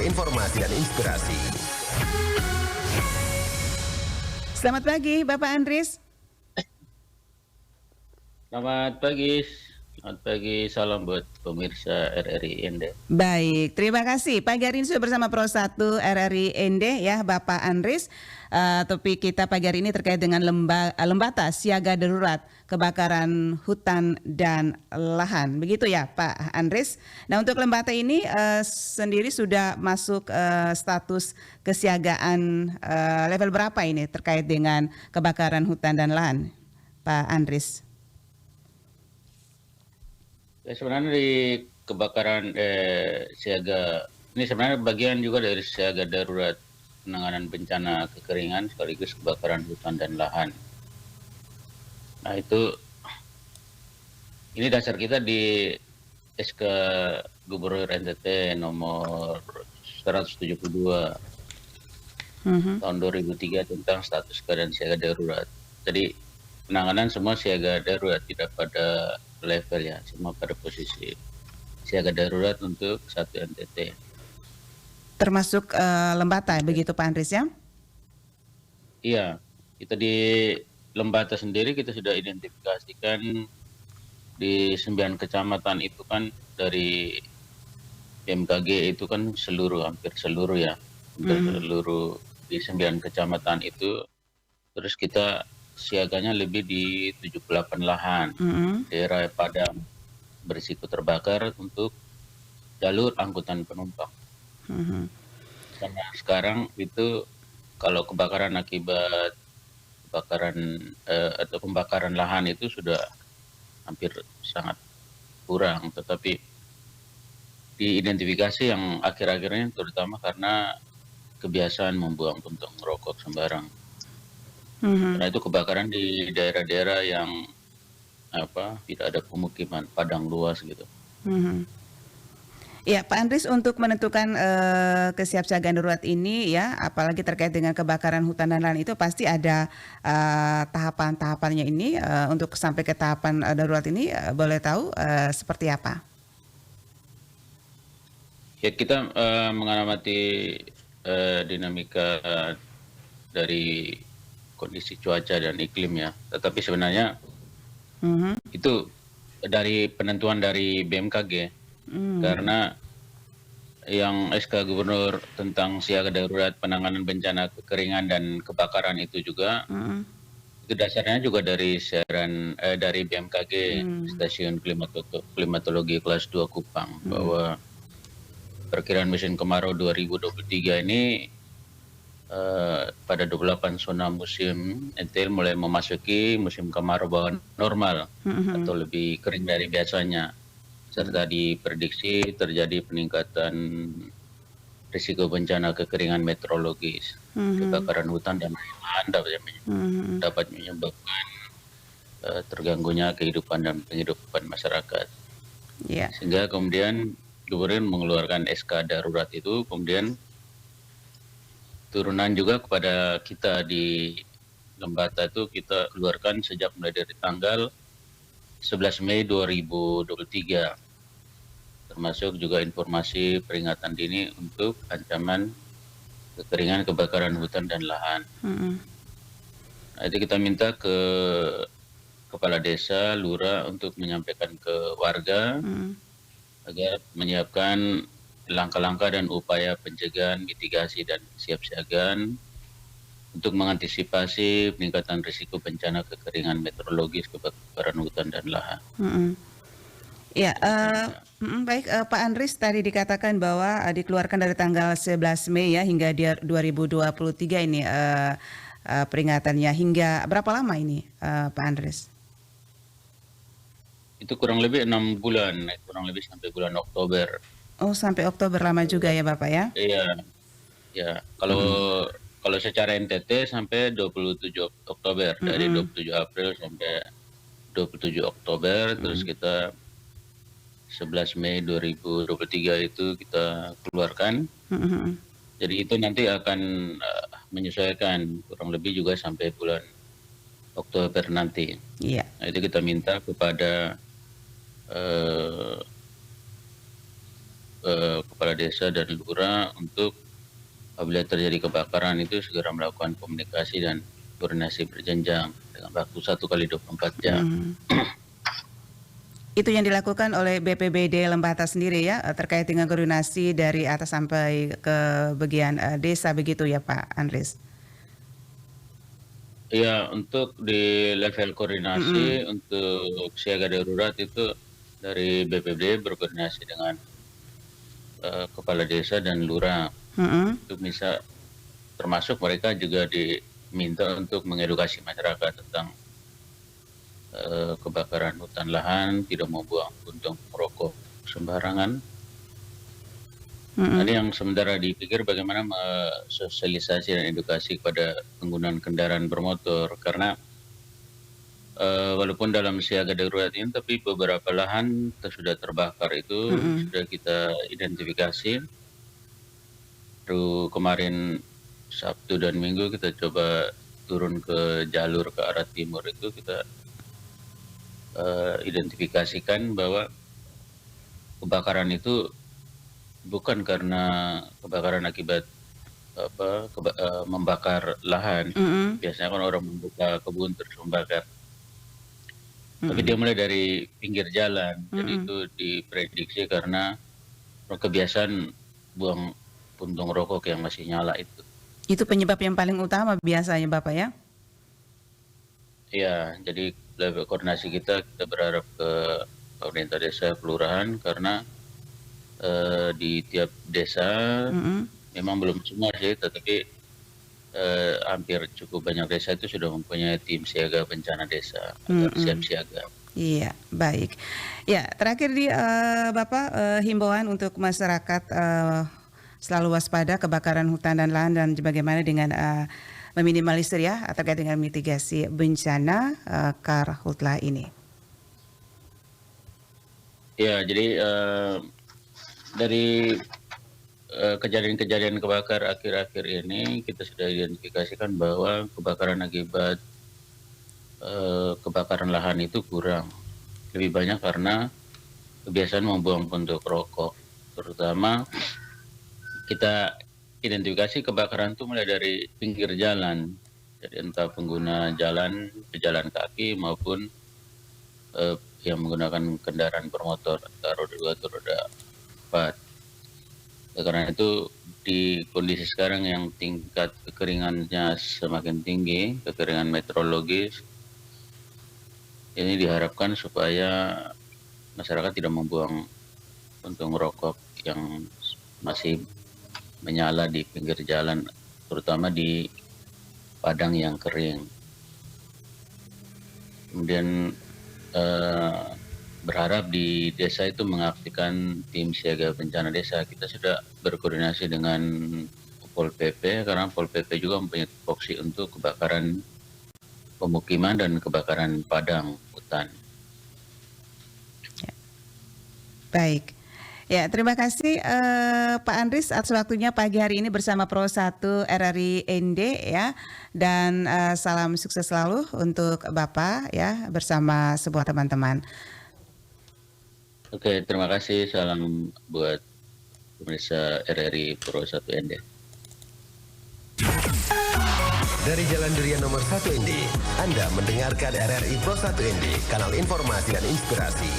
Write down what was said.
informasi dan inspirasi. Selamat pagi, Bapak Andris. Selamat pagi, salam buat pemirsa RRI ND. Baik, terima kasih. Pagi hari ini sudah bersama Pro 1 RRI ND ya, Bapak Andris. Topik kita pagi hari ini terkait dengan Lembata Siaga Darurat Kebakaran Hutan dan Lahan. Begitu ya, Pak Andris. Nah, untuk Lembata ini sendiri sudah masuk status kesiagaan level berapa ini terkait dengan kebakaran hutan dan lahan, Pak Andris? Ya, sebenarnya di kebakaran siaga ini sebenarnya bagian juga dari siaga darurat penanganan bencana kekeringan sekaligus kebakaran hutan dan lahan. Nah ini dasar kita di SK Gubernur NTT nomor 172 tahun 2003 tentang status keadaan siaga darurat. Jadi penanganan semua siaga darurat, tidak pada level ya, semua pada posisi siaga darurat untuk satu NTT. Termasuk Lembata, begitu Pak Andris ya? Iya, kita di Lembata sendiri kita sudah identifikasikan di 9 kecamatan itu kan dari BMKG itu kan hampir seluruh ya, seluruh di 9 kecamatan itu. Terus kita siaganya lebih di 78 lahan daerah padang berisiko terbakar untuk jalur angkutan penumpang. Karena sekarang itu kalau kebakaran akibat atau pembakaran lahan itu sudah hampir sangat kurang, tetapi diidentifikasi yang akhir-akhirnya terutama karena kebiasaan membuang puntung rokok sembarang. Karena itu kebakaran di daerah-daerah yang tidak ada pemukiman, padang luas gitu. Ya, Pak Andris, untuk menentukan kesiapsiagaan darurat ini ya, apalagi terkait dengan kebakaran hutan dan lahan itu pasti ada tahapan-tahapannya ini. Untuk sampai ke tahapan darurat ini boleh tahu seperti apa? Ya, kita mengamati dinamika dari kondisi cuaca dan iklim ya. Tetapi sebenarnya itu dari penentuan dari BMKG. Karena yang SK Gubernur tentang siaga darurat penanganan bencana kekeringan dan kebakaran itu juga itu dasarnya juga dari siaran dari BMKG Stasiun Klimatologi Kelas 2 Kupang, bahwa perkiraan musim kemarau 2023 ini pada 28 zona musim NTT mulai memasuki musim kemarau bawah normal atau lebih kering dari biasanya, serta diprediksi terjadi peningkatan risiko bencana kekeringan meteorologis, kebakaran hutan dan lahan dapat menyebabkan terganggunya kehidupan dan penghidupan masyarakat. Sehingga kemudian Gubernur mengeluarkan SK darurat itu, kemudian turunan juga kepada kita di Lembata itu kita keluarkan sejak mulai dari tanggal 11 Mei 2023. Termasuk juga informasi peringatan dini untuk ancaman kekeringan, kebakaran hutan dan lahan. Nah, itu kita minta ke kepala desa, lurah untuk menyampaikan ke warga agar menyiapkan langkah-langkah dan upaya pencegahan, mitigasi dan siapsiagaan untuk mengantisipasi peningkatan risiko bencana kekeringan meteorologis, kebakaran hutan dan lahan. Ya, baik Pak Andris, tadi dikatakan bahwa dikeluarkan dari tanggal 11 Mei ya hingga 2023 ini peringatannya. Hingga berapa lama ini Pak Andris? Itu kurang lebih 6 bulan, kurang lebih sampai bulan Oktober. Oh, sampai Oktober, lama juga ya Bapak ya? Iya, ya. Kalau secara NTT sampai 27 Oktober, dari 27 April sampai 27 Oktober, terus kita 11 Mei 2023 itu kita keluarkan. Jadi itu nanti akan menyesuaikan kurang lebih juga sampai bulan Oktober nanti. Nah, itu kita minta kepada kepala desa dan lurah untuk apabila terjadi kebakaran itu segera melakukan komunikasi dan koordinasi berjenjang dengan waktu 1 kali 24 jam. Itu yang dilakukan oleh BPBD Lembata sendiri ya, terkait dengan koordinasi dari atas sampai ke bagian desa begitu ya Pak Andris? Ya, untuk di level koordinasi untuk siaga darurat itu dari BPBD berkoordinasi dengan kepala desa dan lurah. Itu bisa termasuk mereka juga diminta untuk mengedukasi masyarakat tentang kebakaran hutan lahan, tidak membuang puntung rokok sembarangan. Ini yang sementara dipikir bagaimana sosialisasi dan edukasi kepada penggunaan kendaraan bermotor, karena walaupun dalam siaga darurat ini, tapi beberapa lahan sudah terbakar itu sudah kita identifikasi. Baru kemarin Sabtu dan Minggu kita coba turun ke jalur ke arah timur itu, kita identifikasikan bahwa kebakaran itu bukan karena kebakaran akibat membakar lahan. Biasanya kan orang membuka kebun terus membakar. Tapi dia mulai dari pinggir jalan. Jadi itu diprediksi karena kebiasaan buang puntung rokok yang masih nyala itu. Itu penyebab yang paling utama biasanya Bapak ya? Iya, jadi level koordinasi kita berharap ke pemerintah desa, kelurahan, karena di tiap desa memang belum semua sih, tetapi hampir cukup banyak desa itu sudah mempunyai tim siaga bencana desa agar siap siaga. Iya, baik. Ya, terakhir di Bapak, himbauan untuk masyarakat selalu waspada kebakaran hutan dan lahan dan bagaimana dengan meminimalisir ya terkait dengan mitigasi bencana karhutlah ini. Ya, jadi dari kejadian-kejadian kebakar akhir-akhir ini kita sudah identifikasikan bahwa kebakaran akibat kebakaran lahan itu kurang. Lebih banyak karena kebiasaan membuang puntung rokok. Terutama kita identifikasi kebakaran itu mulai dari pinggir jalan. Jadi entah pengguna jalan, pejalan kaki maupun yang menggunakan kendaraan bermotor, entah roda 2 atau roda 4. Karena itu di kondisi sekarang yang tingkat kekeringannya semakin tinggi, kekeringan meteorologis, ini diharapkan supaya masyarakat tidak membuang puntung rokok yang masih menyala di pinggir jalan, terutama di padang yang kering. Kemudian berharap di desa itu mengaktifkan tim siaga bencana desa. Kita sudah berkoordinasi dengan Pol PP, karena Pol PP juga mempunyai tupoksi untuk kebakaran pemukiman dan kebakaran padang hutan. Ya. Baik. Ya, terima kasih Pak Andris atas waktunya pagi hari ini bersama Pro 1 RRI ND ya, dan salam sukses selalu untuk Bapak ya bersama semua teman-teman. Oke, terima kasih. Salam buat pemirsa RRI Pro 1 ND. Dari Jalan Durian nomor 1 ND, Anda mendengarkan RRI Pro 1 ND, kanal informasi dan inspirasi.